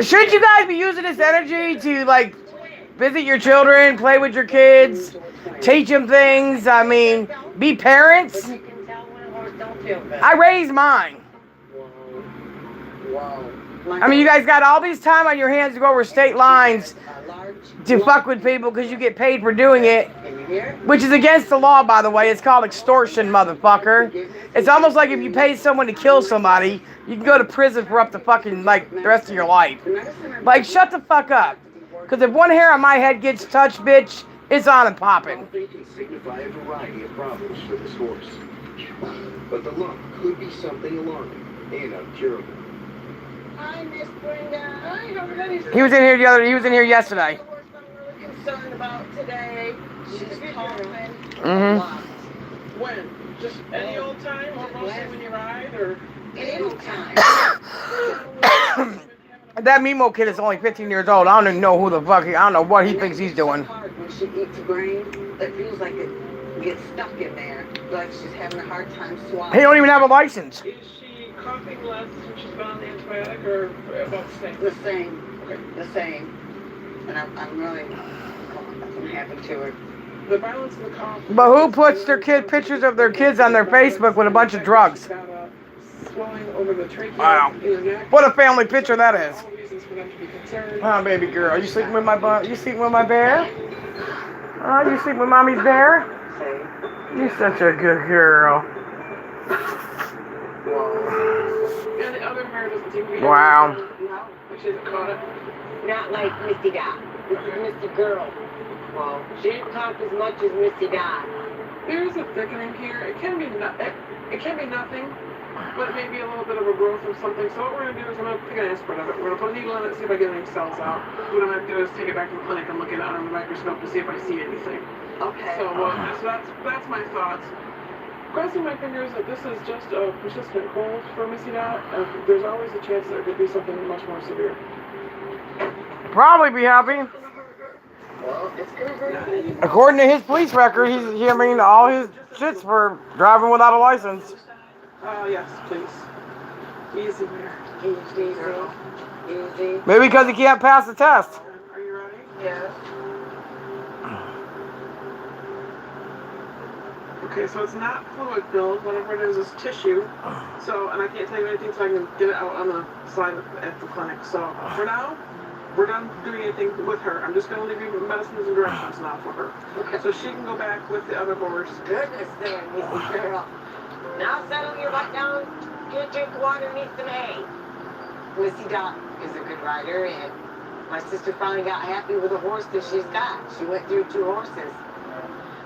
Shouldn't you guys be using this energy to, like, visit your children, play with your kids, teach them things? I mean, be parents? I raised mine.
Wow.
I mean, you guys got all these time on your hands to go over state lines to fuck with people because you get paid for doing it, which is against the law, by the way. It's called extortion, motherfucker. It's almost like if you pay someone to kill somebody, you can go to prison for up to fucking, like, the rest of your life. Like, shut the fuck up. Because if one hair on my head gets touched, bitch, it's on and popping.
They can signify a variety of problems for this horse. But the lump could be something alarming and uncurable.
Hi, Miss Brenda. Hi, everybody.
He was in here yesterday.
I'm really concerned about today. She's talking.
Mm-hmm.
When? Just any old time, or mostly when you ride, or
Any old time.
That Mimo kid is only 15 years old. I don't even know who the fuck I don't know what he thinks he's doing.
When she eats grain, it feels like it gets stuck in there. Like she's having a hard time swallowing.
He don't even have a license.
is she coughing less since she's been on the antibiotic, or about the same?
The same. The same. And I'm really, I'm happy to her.
The violence and the cough.
But who puts their pictures of their kids on their Facebook with a bunch of drugs?
Got a swelling over the trachea
Wow.
in her neck.
What a family picture that is.
All reasons for them to be concerned.
Oh, baby girl, you sleeping with my you sleeping with my bear? Oh, you sleep with mommy's bear? You're such a good girl.
And the other hair doesn't seem to be.
Wow.
No, she hasn't caught it.
Not like Misty Dot. This is Misty Girl. Well, she didn't talk as much as Misty Dot.
There's a thickening here. It can be it can be nothing, but it may be a little bit of a growth of something. So what we're gonna do is I'm gonna take an aspirin of it. We're gonna put a needle in it, see if I get any cells out. What I'm gonna do is take it back to the clinic and look at it under the microscope to see if I see anything.
Okay.
So that's my thoughts. Crossing my fingers that this is just a persistent cold for Missy Dot. There's always a chance that it could be something much more severe.
Probably be happy.
Well, it's gonna hurt.
According to his police record, he's all his shits for driving without a license.
Yes, please. Easy there.
Easy.
Maybe because he can't pass the test.
Are you ready?
Yes.
Okay, so it's not fluid filled. Whatever it is tissue. So, and I can't tell you anything so I can get it out on the slide at the clinic. So, for now, we're not doing anything with her. I'm just going to leave you medicines and directions now for her.
Okay.
So she can go back with the other horse.
Goodness there, Missy Girl.
Now settle your butt down, get a drink of water, and eat some hay.
Missy Dot is a good rider, and my sister finally got happy with the horse that she's got. She went through 2 horses.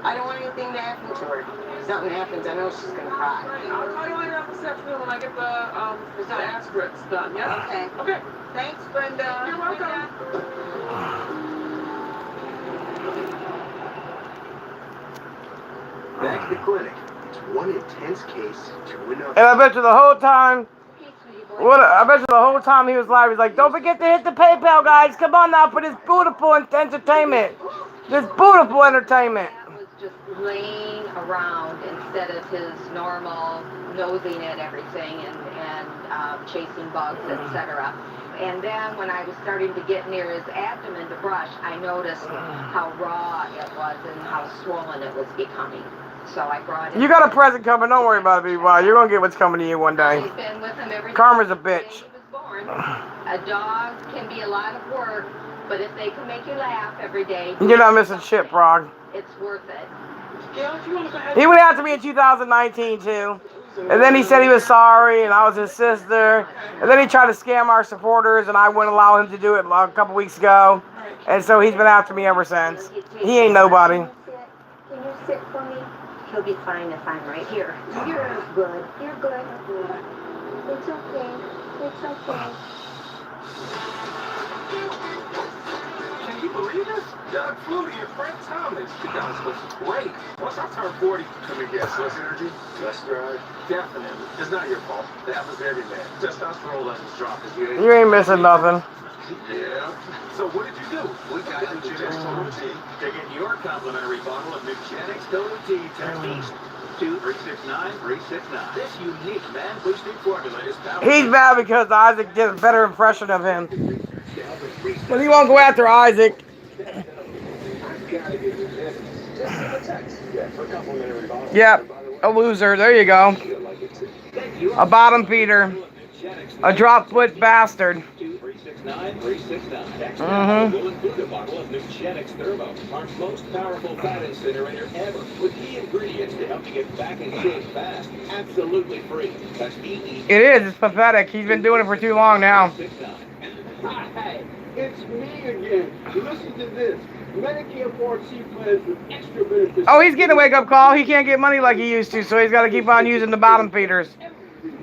I don't want anything to happen to her. If something happens, I know she's gonna cry.
I'll call you later on this afternoon when I get the aspirates done, yeah?
Okay.
Okay.
Thanks, Brenda.
You're welcome.
Back at the clinic, it's one intense case to another.
And I bet you the whole time, he was live. He's like, don't forget to hit the PayPal, guys. Come on now for this beautiful entertainment. This beautiful entertainment.
Was just laying around instead of his normal nosing at everything and chasing bugs, etc. And then when I was starting to get near his abdomen to brush, I noticed how raw it was and how swollen it was becoming. So I brought him.
You got a present coming. Don't worry about it, B-Boy. You're going to get what's coming to you one day.
He's been with him every
Karma's a
day
bitch.
he was born. A dog can be a lot of work, but if they can make you laugh every day,
You're not missing shit, Prague.
it's worth it.
Gail, if you want to go ahead.
He went after me in 2019, too. And then he said he was sorry, and I was his sister. And then he tried to scam our supporters, and I wouldn't allow him to do it a couple weeks ago. And so he's been after me ever since. He ain't nobody.
Can you sit for me? He'll be fine if I'm right here. You're good. You're good. It's okay. It's okay.
Can you believe it? Doug flew to your friend's house. The guys looks great. Once I turn 40, let me guess, less energy? Less drive? Definitely. It's not your fault. That happens to every man. Testosterone levels drop as you age.
You ain't missing nothing.
Yeah. So what did you do? We got Nugenix Total T. To get your complimentary bottle of Nugenix Total T, text East to 369-369. This unique man-boosting formula is powered.
He's mad because Isaac did a better impression of him. But he won't go after Isaac. Yep, a loser. There you go. A bottom feeder. A drop foot bastard.
369-369.
Mhm.
Will include a bottle of Nugenix Thermo, our most powerful fat incinerator ever, with key ingredients to help you get back in shape fast, absolutely free. That's PE.
It is. It's pathetic. He's been doing it for too long now.
Hi, it's me again. Listen to this. Medicare Part C plans with extra benefits.
Oh, he's getting a wake-up call. He can't get money like he used to, so he's got to keep on using the bottom feeders.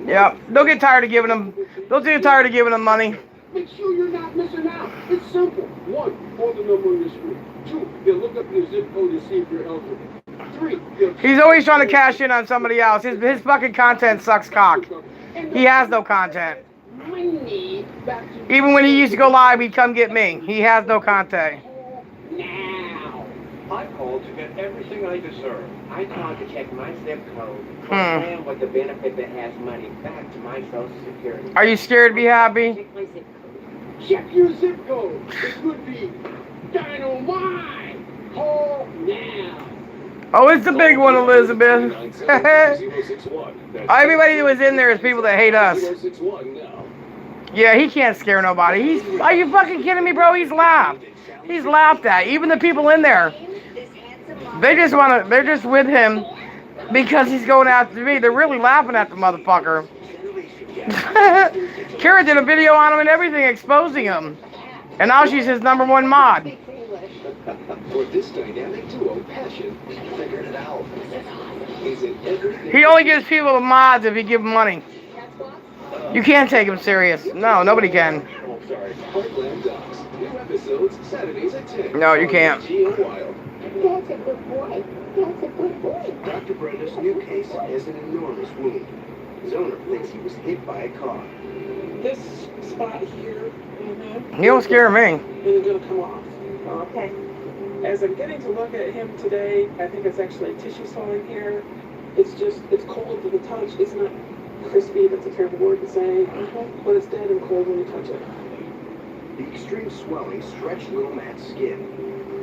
Yep. They'll get tired of giving him. They'll get tired of giving him money.
Make sure you're not missing out. It's simple. 1, call the number on your screen. 2, you'll look up your zip code to see if you're eligible. 3,
He's always trying to cash in on somebody else. His fucking content sucks cock. He has no content. Even when he used to go live, he'd come get me. He has no content.
Now.
I called to get everything I deserve. I called to check my zip code. And with the benefit that has money back to my Social Security.
Are you scared to be happy?
Check my zip code.
Check your zip code. It could be dynamite. Call now.
Oh, it's the big one, Elizabeth. Everybody that was in there is people that hate us. Yeah, he can't scare nobody. Are you fucking kidding me, bro? He's laughed. He's laughed at. Even the people in there. They're just with him because he's going after me. They're really laughing at the motherfucker. Kara did a video on him and everything, exposing him. And now she's his #1 mod.
For this dynamic duo, passion figured it out. Is it everything?
He only gives people the mods if he give them money. You can't take him serious. No, nobody can.
Oh, sorry. Heartland Docs. New episodes Saturdays at 10.
No, you can't.
That's a good boy.
That's a good boy. Dr. Brenda's new case has an enormous wound. His owner thinks he was hit by a car.
This spot here,
He don't scare me.
is going to come off.
Okay.
As I'm getting to look at him today, I think it's actually tissue swelling here. It's cold to the touch. It's not crispy, that's a terrible word to say, but it's dead and cold when you touch it.
The extreme swelling stretched little Matt's skin,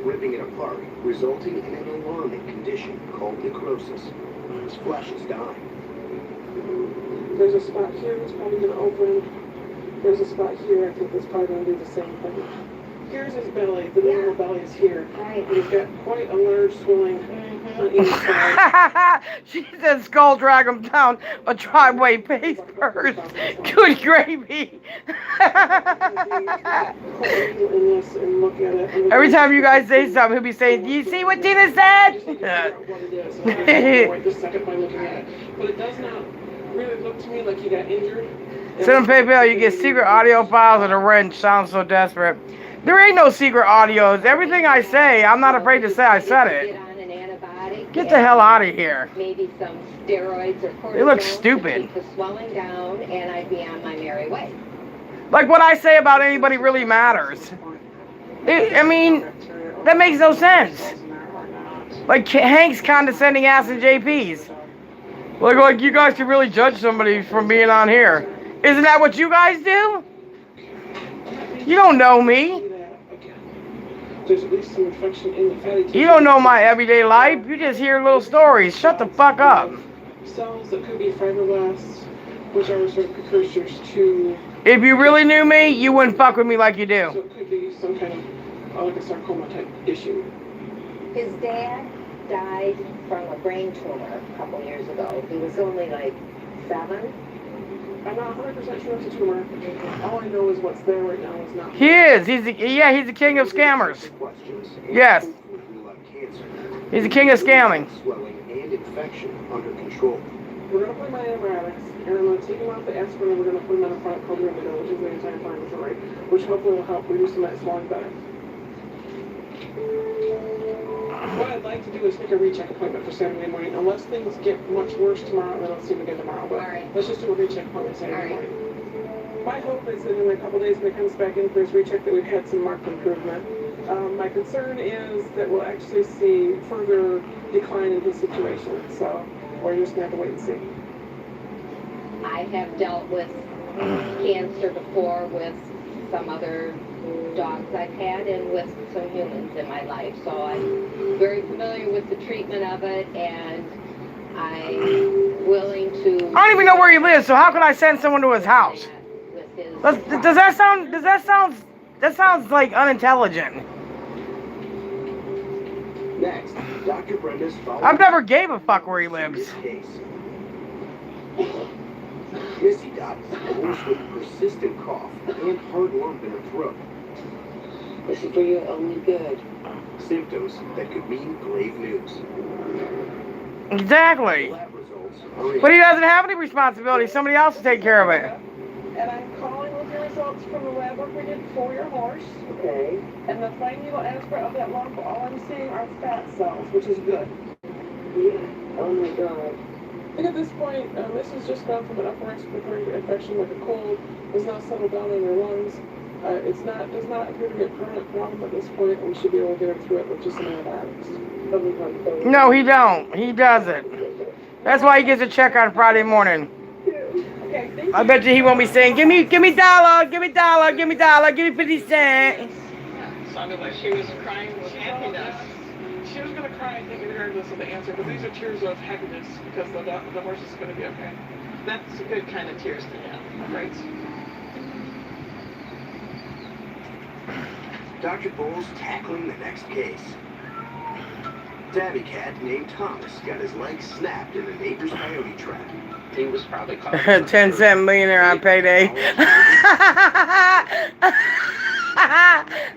ripping it apart, resulting in an alarming condition called necrosis. His flesh is dying.
There's a spot here that's probably going to open. There's a spot here, I think that's probably going to do the same thing. Here's his belly. The normal belly is here.
Right.
He's got quite a large swelling on each side.
She said skull drag him down a driveway face first. Good gravy. Every time you guys say something, he'll be saying, "Do you see what Tina said?"
Right this second by looking at it. But it does not really look to me like he got injured.
Send him PayPal, you get secret audio files and a wrench. Sounds so desperate. There ain't no secret audios. Everything I say, I'm not afraid to say I said it.
Get on an antibiotic.
Get the hell out of here.
Maybe some steroids or cortisone.
They look stupid.
To keep the swelling down, and I'd be on my merry way.
Like what I say about anybody really matters. I mean, that makes no sense. Like Hank's condescending ass and JP's. Like you guys can really judge somebody from being on here. Isn't that what you guys do? You don't know me.
There's at least some infection in the fatty tissue.
You don't know my everyday life. You just hear little stories. Shut the fuck up.
Cells that could be fibroblasts, which are sort of precursors to...
If you really knew me, you wouldn't fuck with me like you do.
So it could be some kind of like a sarcoma type issue.
His dad died from a brain tumor a couple years ago. He was only like 7.
I'm not 100% sure it's a tumor. All I know is what's there right now is not.
He is. He's the king of scammers. Yes. He's the king of scamming.
Swelling and infection under control.
We're going to put him on antibiotics, and I'm going to take him off the aspirin, and we're going to put him on a product called Rimadyl, which is an anti-inflammatory, which hopefully will help reduce some of that swelling better. What I'd like to do is make a recheck appointment for Saturday morning, unless things get much worse tomorrow, then I'll see him again tomorrow. But let's just do a recheck appointment Saturday morning. My hope is that in a couple days when he comes back in for his recheck that we've had some marked improvement. My concern is that we'll actually see further decline in his situation, so we're just going to have to wait and see.
I have dealt with cancer before with some other dogs I've had and with some humans in my life, so I'm very familiar with the treatment of it, and I'm willing to...
I don't even know where he lives, so how can I send someone to his house? That sounds like unintelligent.
Next, Dr. Brenda's following.
I've never gave a fuck where he lives.
Missy Dot goes with a persistent cough and hard lump in her throat.
This is for your only good.
Symptoms that could mean grave news.
Exactly. But he doesn't have any responsibility. Somebody else will take care of it.
And I'm calling with your results from the lab work we did for your horse.
Okay.
And the fine needle aspirate of that lump, all I'm seeing are fat cells, which is good.
Yeah. Oh my God.
I think at this point, this has just gone from an upper respiratory infection like a cold, has now settled down in your lungs. Does not appear to be a permanent problem at this point, and we should be able to get him through it with just some antibiotics.
No, he don't. He doesn't. That's why he gets a check on Friday morning.
Okay,
I bet you he won't be saying, give me $1, give me $1, give me $1, give me 50 cents.
Sounded like she was crying with happiness. She was going to cry, I think, regardless of the answer, but these are tears of happiness because the horse is going to be okay. That's a good kind of tears to have, right?
Dr. Bowles tackling the next case. tabby cat named Thomas got his leg snapped in a neighbor's coyote trap.
He was probably caught
10-cent millionaire on payday.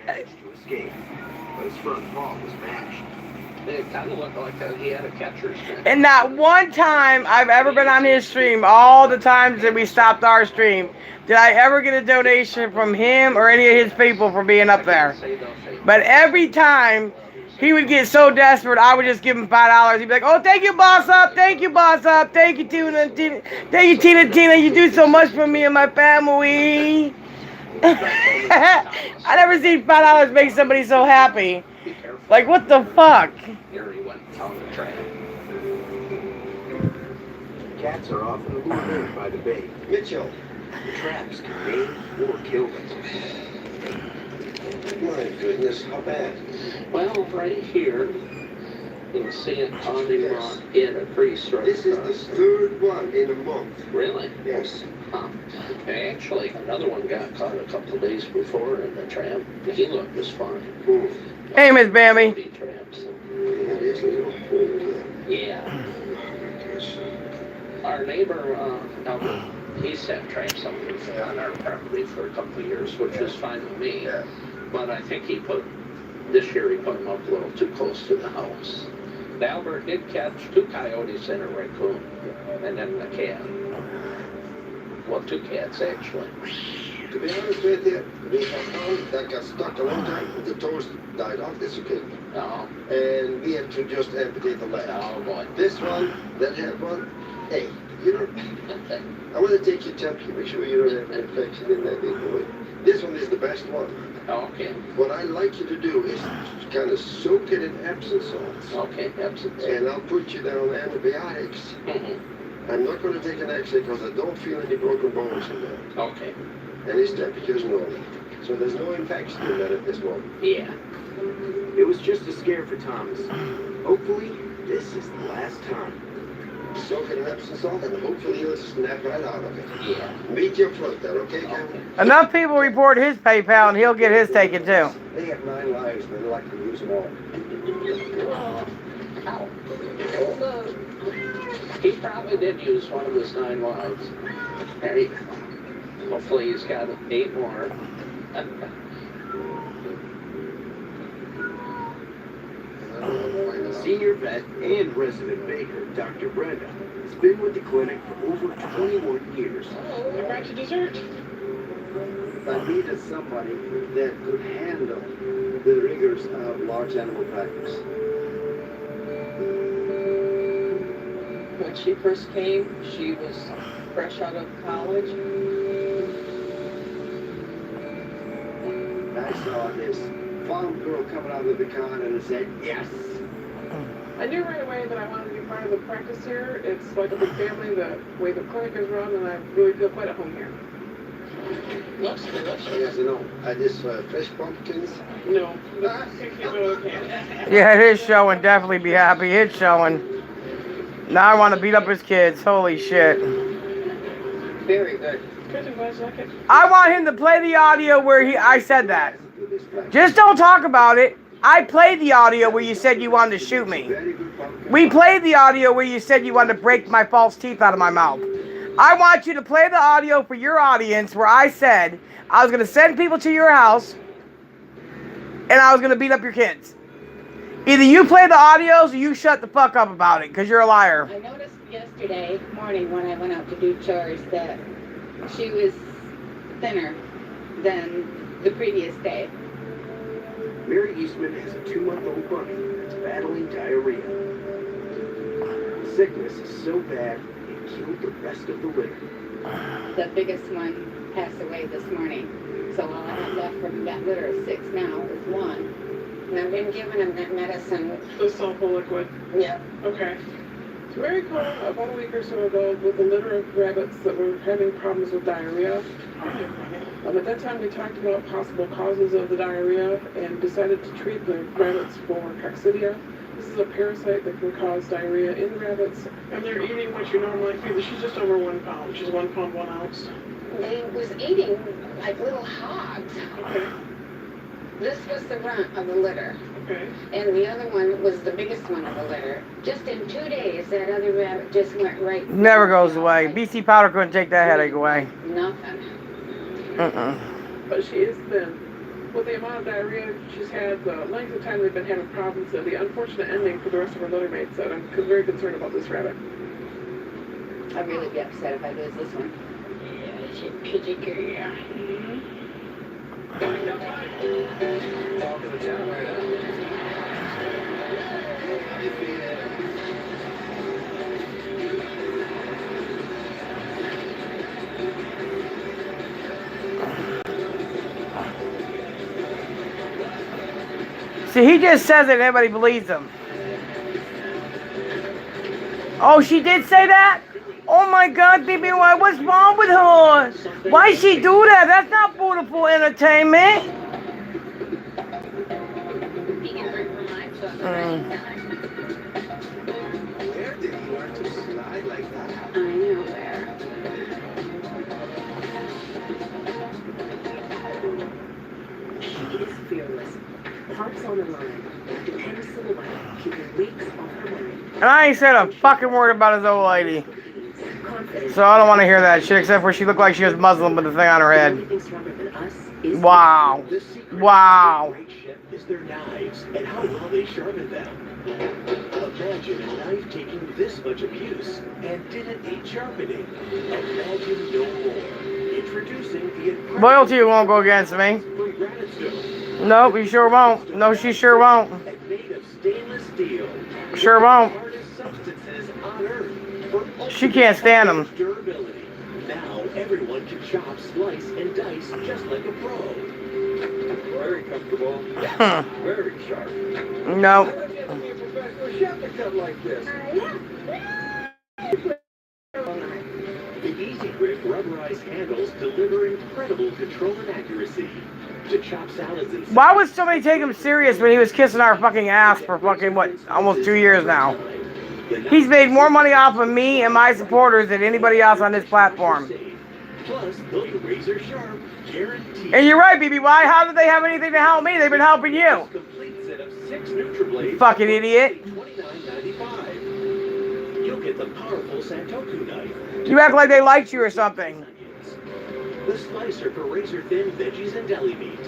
Managed to escape, but his front paw was mashed.
It kind of looked like he had a catcher's mitt.
And not one time I've ever been on his stream, all the times that we stopped our stream, did I ever get a donation from him or any of his people for being up there. But every time he would get so desperate, I would just give him $5. He'd be like, "Oh, thank you, boss up. Thank you, boss up. Thank you, Tina. Thank you, Tina. You do so much for me and my family." I never seen $5 make somebody so happy. Like, what the fuck?
Here he went on the track.
Cats are often lured in by the bait.
Mitchell.
The traps can maim or kill them.
My goodness, how bad?
Well, right here, you can see it on him in a crease right
This is
across.
the third one in a month.
Really?
Yes.
Huh. Actually, another one got caught a couple of days before in the trap. He looked just fine.
Ooh.
Hey, Miss Bambi.
Traps.
That is a little hole there.
Yeah. Our neighbor, Albert, he set traps on our property for a couple of years, which was fine with me.
Yeah.
But I think this year he put them up a little too close to the house. Albert did catch 2 coyotes and a raccoon, and then a cat. Well, 2 cats, actually.
To be honest with you, we have found that got stuck a long time. The toes died off. It's okay.
Oh,
And we had to just amputate the leg.
oh boy.
This one, that had one. Hey, you know, I want to take your temperature. Make sure you don't have an infection in that big boy. This one is the best one.
Okay,
What I like you to do is kind of soak it in Epsom salts.
okay, absent.
And I'll put you down antibiotics.
Mhm.
I'm not going to take an X-ray because I don't feel any broken bones in there.
Okay,
And his temperature is normal. So there's no infection in that at this moment.
yeah.
It was just a scare for Thomas. Hopefully, this is the last time.
Soak it in Epsom salt and hopefully he'll snap right out of it.
Yeah.
Meet your float there, okay, Captain?
Enough people report his PayPal and he'll get his taken too.
They have 9 lives, but they like to use them all.
Ow. Hold on. He probably did use one of his 9 lives. There you go. Hopefully he's got 8 more.
Senior vet and resident baker, Dr. Brenda, has been with the clinic for over 21 years.
Oh, I brought you dessert.
I needed somebody that could handle the rigors of large animal practice.
When she first came, she was fresh out of college.
I saw this farm girl coming out of the car and I said, yes.
I knew right away that I wanted to be part of the practice here. It's like a big family, the way the clinic is run, and I really feel quite at home here.
Looks delicious.
Yes, I know. I just fresh pumpkins.
No, the 60 can.
Yeah, it is showing. Definitely be happy. It's showing. Now I want to beat up his kids. Holy shit.
Very good.
Good, I'm glad you like it.
I want him to play the audio where I said that. Just don't talk about it. I played the audio where you said you wanted to shoot me. We played the audio where you said you wanted to break my false teeth out of my mouth. I want you to play the audio for your audience where I said I was going to send people to your house and I was going to beat up your kids. Either you play the audios or you shut the fuck up about it because you're a liar.
I noticed yesterday morning when I went out to do chores that she was thinner than the previous day.
Mary Eastman has a 2-month-old puppy that's battling diarrhea. The sickness is so bad, it killed the rest of the litter.
The biggest one passed away this morning. So all I have left from that litter of 6 now is 1. And I've been giving him that medicine.
The sulfur liquid.
Yeah.
Okay. Mary called about a week or so ago with a litter of rabbits that were having problems with diarrhea. At that time, we talked about possible causes of the diarrhea and decided to treat the rabbits for coccidia. This is a parasite that can cause diarrhea in the rabbits, and they're eating what you normally feed. She's just over 1 pound. She's 1 pound, 1 ounce.
They was eating like little hogs.
Okay.
This was the runt of the litter.
Okay.
And the other one was the biggest one of the litter. Just in 2 days, that other rabbit just went right.
Never goes away. BC powder couldn't take that headache away.
Nothing.
But she is thin. With the amount of diarrhea she's had, the length of time they've been having problems, and the unfortunate ending for the rest of her litter mates, that I'm very concerned about this rabbit.
I'd really be upset if I lose this one. Yeah, it's a pity girl.
Talk of the town right now.
See, he just says it and everybody believes him. Oh, she did say that? Oh my God, baby, what's wrong with her? Why she do that? That's not beautiful entertainment.
Where did you learn to slide like that?
I know where.
She is fearless. Hearts on the line. Depends silhouette. Keeping weeks off her mind.
And I ain't said a fucking word about his old lady.
Confident.
So I don't want to hear that shit, except for she looked like she was Muslim with the thing on her
The
head.
only thing stronger than us is
Wow.
The secret
Wow.
of a great chef is their knives and how well they sharpen them. Imagine a knife taking this much abuse and didn't need sharpening. Imagine no more. Introducing the incredible
Loyalty won't go against me.
from Granite Stone.
Nope, you sure won't. No, she sure won't.
And made of stainless steel.
Sure won't.
The hardest substances on earth for
She can't stand them.
durability. Now everyone can chop, slice, and dice just like a pro.
Very comfortable. Very sharp.
Nope.
You have to be a professional chef to cut like this. The Easy Grip rubberized handles deliver incredible control and accuracy. To chop salads and
Why would somebody take him serious when he was kissing our fucking ass for fucking, what, almost 2 years now? He's made more money off of me and my supporters than anybody else on this platform.
Plus, they'll be razor sharp, guaranteed.
And you're right, BBY. How did they have anything to help me? They've been helping you.
Complete set of 6 NutriBlades.
Fucking idiot.
$29.95. You'll get the powerful Santoku knife.
You act like they liked you or something.
The slicer for razor-thin veggies and deli meat.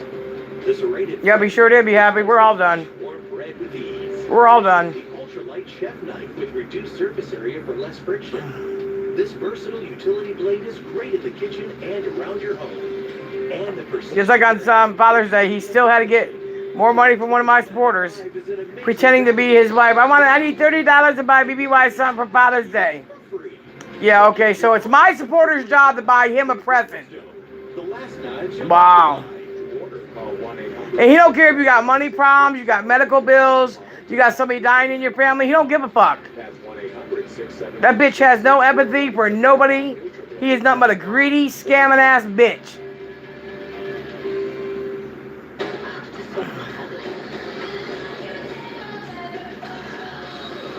The serrated.
Yeah, we sure did be happy. We're all done.
Warm bread with ease.
We're all done.
The ultralight chef knife with reduced surface area for less friction. This versatile utility blade is great in the kitchen and around your home. And the
Just like on Father's Day, he still had to get more money from one of my supporters, pretending to be his wife. I need $30 to buy BBY something for Father's Day. Yeah, okay, so it's my supporter's job to buy him a present. Wow. And he don't care if you got money problems, you got medical bills, you got somebody dying in your family. He don't give a fuck. That bitch has no empathy for nobody. He is nothing but a greedy, scamming ass bitch.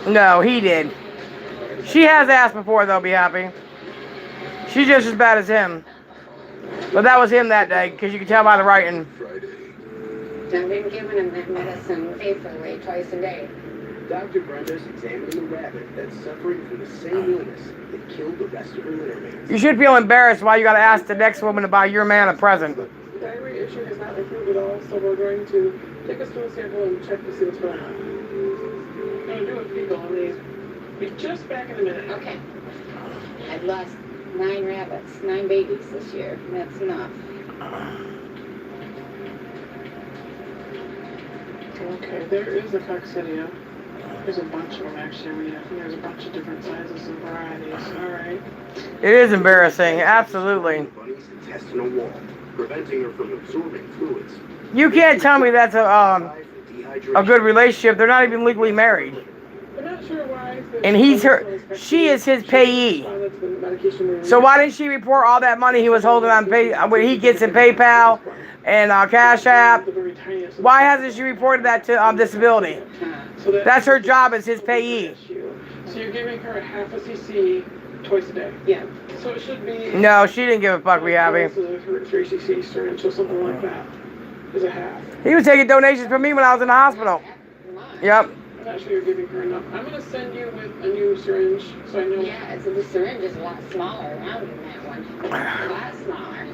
No, he did. She has asked before, though, be happy. She's just as bad as him. But that was him that day, because you can tell by the writing.
I've been giving him that medicine faithfully twice a day.
Dr. Brenda's examining the rabbit that's suffering from the same illness that killed the rest of her litter mates.
You should feel embarrassed why you got to ask the next woman to buy your man a present.
The diarrhea issue has not improved at all, so we're going to take a stool sample and check to see what's going on. I'm going to do a fecal on these. Be just back in a minute.
Okay. I've lost 9 rabbits, 9 babies this year. That's enough.
Okay, there is a coccidia. There's a bunch of them actually. There's a bunch of different sizes and varieties. All right.
It is embarrassing, absolutely.
Bunny's intestinal wall, preventing her from absorbing fluids.
You can't tell me that's a good relationship. They're not even legally married.
I'm not sure why.
And she is his payee. So why didn't she report all that money he was holding on when he gets in PayPal and Cash App? Why hasn't she reported that to disability? That's her job as his payee.
So you're giving her a half a cc twice a day.
Yeah.
So it should be.
No, she didn't give a fuck. Be happy.
3 cc syringe or something like that. is a half.
He was taking donations from me when I was in the hospital. Yep.
I'm not sure you're giving her enough. I'm going to send you with a new syringe so I know.
Yeah, so the syringe is a lot smaller around than that one. A lot smaller.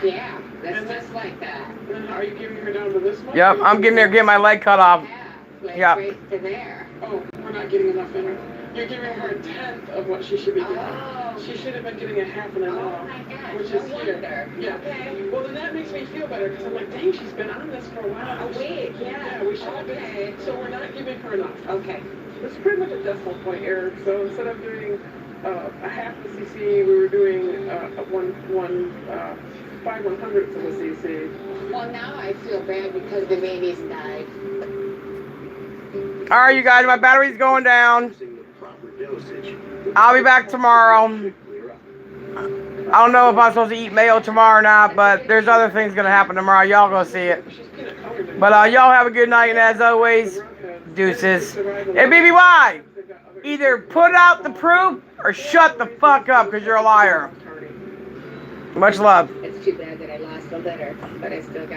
Yeah, that's just like that.
And then are you giving her down to this much?
Yep, I'm getting my leg cut off.
Like
Yep.
right to there.
Oh, we're not getting enough in her. You're giving her a tenth of what she should be getting.
Oh.
She should have been getting a half and a
Oh
half,
my gosh,
which
no
is here.
wonder.
Yeah.
Okay.
Well, then that makes me feel better because I'm like, dang, she's been on this for a while.
A week, yeah.
Yeah, we should have
Okay.
been. So we're not giving her enough.
Okay.
It's pretty much a decimal point error. So instead of doing a half the cc, we were doing 5/100ths of a cc.
Well, now I feel bad because the baby's died.
All right, you guys, my battery's going down.
Using the proper dosage.
I'll be back tomorrow. I don't know if I'm supposed to eat mayo tomorrow or not, but there's other things going to happen tomorrow. Y'all go see it. But y'all have a good night, and as always, deuces. And BBY, either put out the proof or shut the fuck up because you're a liar. Much love.
It's too bad that I lost the litter, but I still got